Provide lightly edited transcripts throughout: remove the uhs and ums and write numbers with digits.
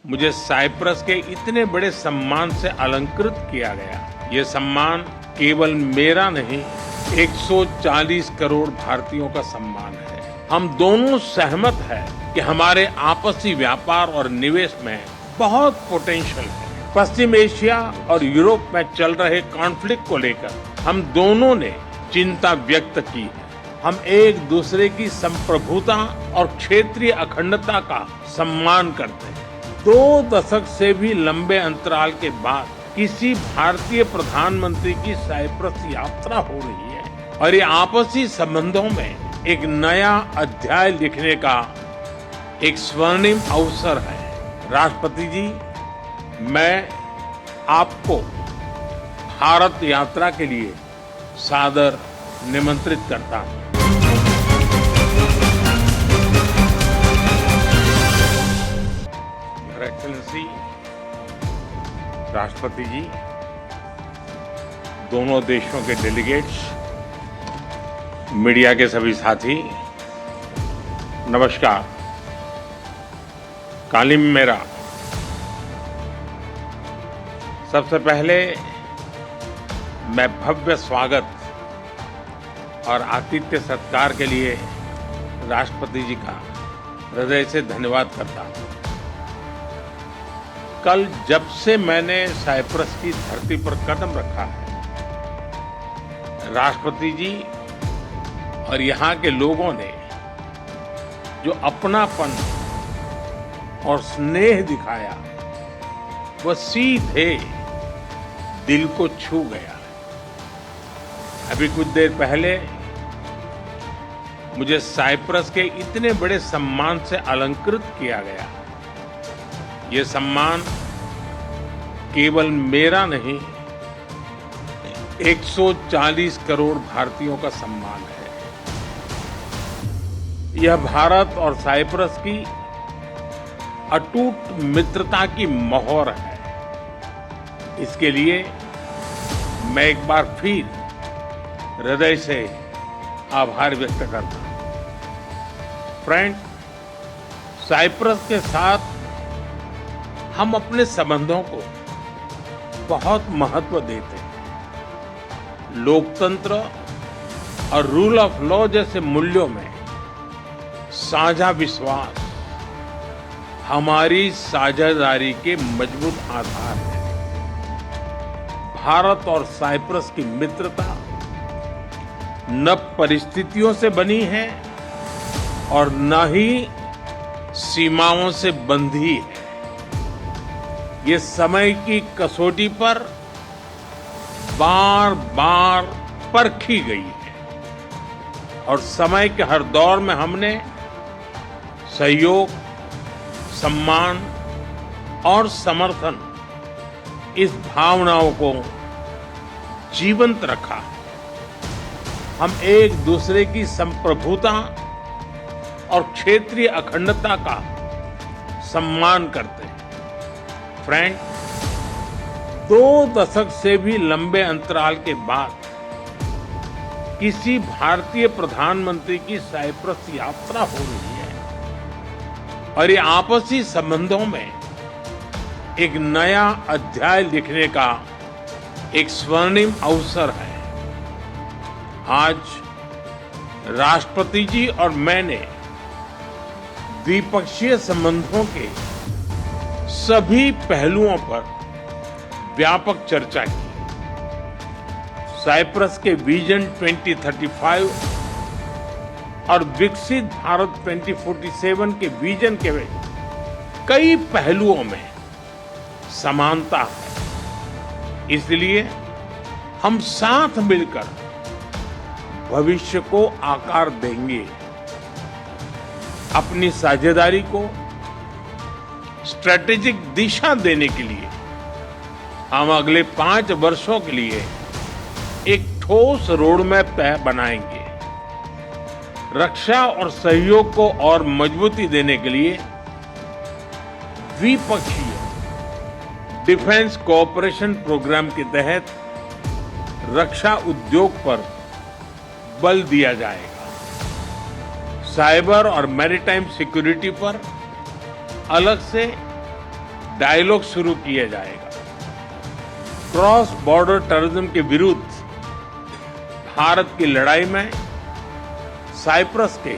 मुझे साइप्रस के इतने बड़े सम्मान से अलंकृत किया गया। ये सम्मान केवल मेरा नहीं, 140 करोड़ भारतीयों का सम्मान है। हम दोनों सहमत हैं कि हमारे आपसी व्यापार और निवेश में बहुत पोटेंशियल है। पश्चिम एशिया और यूरोप में चल रहे कॉन्फ्लिक्ट को लेकर हम दोनों ने चिंता व्यक्त की है। हम एक दूसरे की संप्रभुता और क्षेत्रीय अखंडता का सम्मान करते हैं। 2 दशक से भी लंबे अंतराल के बाद किसी भारतीय प्रधानमंत्री की साइप्रस यात्रा हो रही है और ये आपसी संबंधों में एक नया अध्याय लिखने का एक स्वर्णिम अवसर है। राष्ट्रपति जी, मैं आपको भारत यात्रा के लिए सादर निमंत्रित करता हूं। योर एक्सेलेंसी, राष्ट्रपति जी, दोनों देशों के डेलीगेट्स, मीडिया के सभी साथी, नमस्कार। कालिम मेरा। सबसे पहले मैं भव्य स्वागत और आतिथ्य सत्कार के लिए राष्ट्रपति जी का हृदय से धन्यवाद करता हूं। कल जब से मैंने साइप्रस की धरती पर कदम रखा है, राष्ट्रपति जी और यहाँ के लोगों ने जो अपनापन और स्नेह दिखाया, वह सीधे दिल को छू गया। अभी कुछ देर पहले मुझे साइप्रस के इतने बड़े सम्मान से अलंकृत किया गया। ये सम्मान केवल मेरा नहीं, 140 करोड़ भारतीयों का सम्मान है। यह भारत और साइप्रस की अटूट मित्रता की मोहर है। इसके लिए मैं एक बार फिर हृदय से आभार व्यक्त करता हूं। फ्रेंड, साइप्रस के साथ हम अपने संबंधों को बहुत महत्व देते हैं। लोकतंत्र और रूल ऑफ लॉ जैसे मूल्यों में साझा विश्वास हमारी साझेदारी के मजबूत आधार है। भारत और साइप्रस की मित्रता न परिस्थितियों से बनी है और न ही सीमाओं से बंधी है। ये समय की कसौटी पर बार बार परखी गई है और समय के हर दौर में हमने सहयोग, सम्मान और समर्थन, इस भावनाओं को जीवंत रखा। हम एक दूसरे की संप्रभुता और क्षेत्रीय अखंडता का सम्मान करते हैं। फ्रेंड, 2 दशक से भी लंबे अंतराल के बाद किसी भारतीय प्रधानमंत्री की साइप्रस यात्रा हो रही है और ये आपसी संबंधों में एक नया अध्याय लिखने का एक स्वर्णिम अवसर है। आज राष्ट्रपति जी और मैंने द्विपक्षीय संबंधों के सभी पहलुओं पर व्यापक चर्चा की। साइप्रस के विजन 2035 और विकसित भारत 2047 के विजन के कई पहलुओं में समानता है। इसलिए हम साथ मिलकर भविष्य को आकार देंगे। अपनी साझेदारी को स्ट्रेटेजिक दिशा देने के लिए हम अगले 5 वर्षों के लिए एक ठोस रोडमैप बनाएंगे। रक्षा और सहयोग को और मजबूती देने के लिए द्विपक्षीय डिफेंस कोऑपरेशन प्रोग्राम के तहत रक्षा उद्योग पर बल दिया जाएगा। साइबर और मैरीटाइम सिक्योरिटी पर अलग से डायलॉग शुरू किया जाएगा। क्रॉस बॉर्डर टेररिज्म के विरुद्ध भारत की लड़ाई में साइप्रस के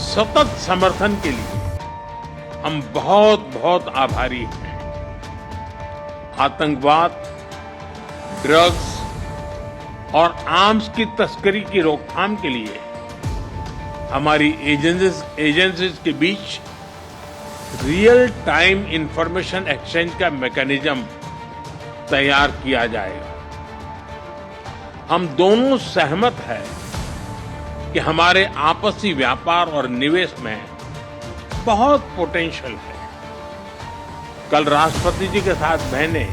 सतत समर्थन के लिए हम बहुत बहुत आभारी हैं। आतंकवाद, ड्रग्स और आर्म्स की तस्करी की रोकथाम के लिए हमारी एजेंसीज के बीच रियल टाइम इंफॉर्मेशन एक्सचेंज का मैकेनिज्म तैयार किया जाएगा। हम दोनों सहमत हैं कि हमारे आपसी व्यापार और निवेश में बहुत पोटेंशियल है। कल राष्ट्रपति जी के साथ मैंने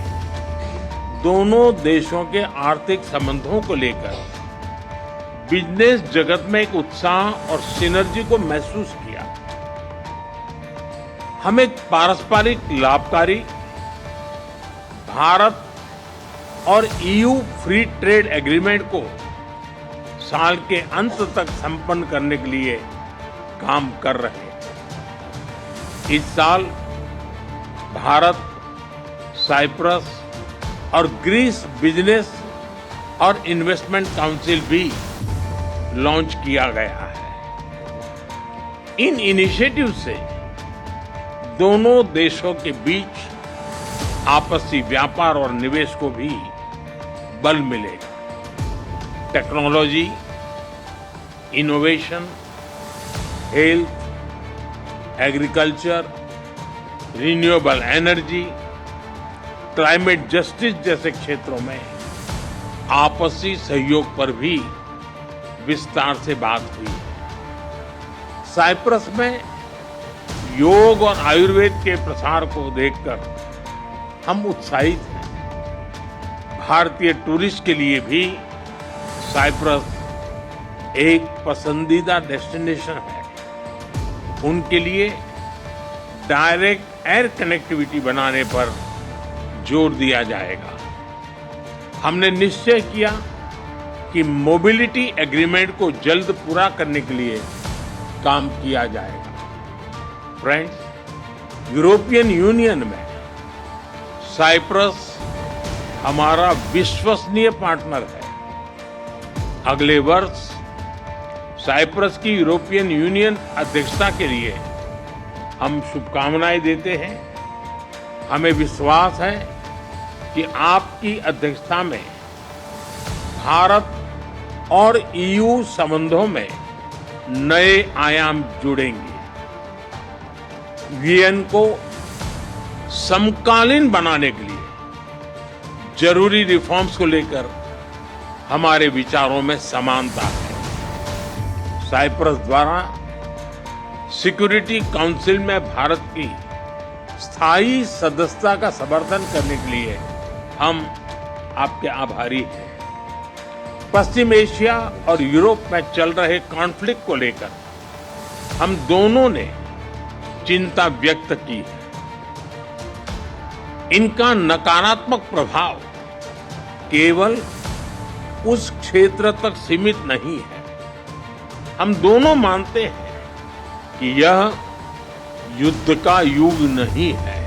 दोनों देशों के आर्थिक संबंधों को लेकर बिजनेस जगत में एक उत्साह और सिनर्जी को महसूस किया। हम एक पारस्परिक लाभकारी भारत और ईयू फ्री ट्रेड एग्रीमेंट को साल के अंत तक संपन्न करने के लिए काम कर रहे हैं। इस साल भारत, साइप्रस और ग्रीस बिजनेस और इन्वेस्टमेंट काउंसिल भी लॉन्च किया गया है। इन इनिशिएटिव से दोनों देशों के बीच आपसी व्यापार और निवेश को भी बल मिलेगा। Technology, innovation, health, agriculture, renewable energy, climate justice जैसे क्षेत्रों में आपसी सहयोग पर भी विस्तार से बात हुई है। साइप्रस में योग और आयुर्वेद के प्रसार को देखकर हम उत्साहित हैं। भारतीय टूरिस्ट के लिए भी साइप्रस एक पसंदीदा डेस्टिनेशन है। उनके लिए डायरेक्ट एयर कनेक्टिविटी बनाने पर जोर दिया जाएगा। हमने निश्चय किया कि मोबिलिटी एग्रीमेंट को जल्द पूरा करने के लिए काम किया जाएगा। फ्रेंड्स, यूरोपियन यूनियन में साइप्रस हमारा विश्वसनीय पार्टनर है। अगले वर्ष साइप्रस की यूरोपियन अध्यक्षता अध्यक्षता के लिए हम शुभकामनाएं देते हैं। हमें विश्वास है कि आपकी अध्यक्षता में भारत और ईयू संबंधों में नए आयाम जुड़ेंगे। वीएन को समकालीन बनाने के लिए जरूरी रिफॉर्म्स को लेकर हमारे विचारों में समानता है। साइप्रस द्वारा सिक्योरिटी काउंसिल में भारत की स्थायी सदस्यता का समर्थन करने के लिए हम आपके आभारी हैं। पश्चिम एशिया और यूरोप में चल रहे कॉन्फ्लिक्ट को लेकर हम दोनों ने चिंता व्यक्त की है। इनका नकारात्मक प्रभाव केवल उस क्षेत्र तक सीमित नहीं है। हम दोनों मानते हैं कि यह युद्ध का युग नहीं है।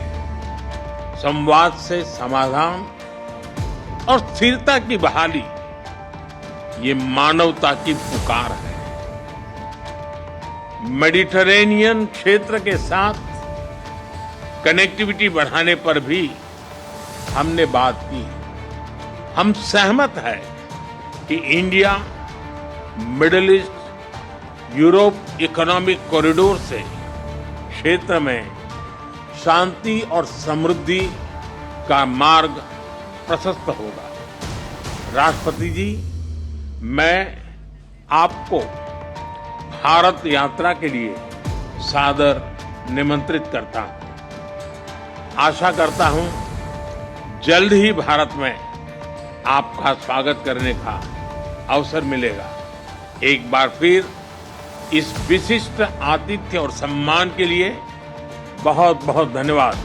संवाद से समाधान और स्थिरता की बहाली ये मानवता की पुकार है। मेडिटरेनियन क्षेत्र के साथ कनेक्टिविटी बढ़ाने पर भी हमने बात की। हम सहमत हैं कि India middle east Europe economic corridor से क्षेत्र में शांति और समृद्धि का मार्ग प्रशस्त होगा। राष्ट्रपति जी, मैं आपको भारत यात्रा के लिए सादर निमंत्रित करता हूं। आशा करता हूं जल्द ही भारत में आपका स्वागत करने का अवसर मिलेगा। एक बार फिर इस विशिष्ट आतिथ्य और सम्मान के लिए बहुत बहुत धन्यवाद।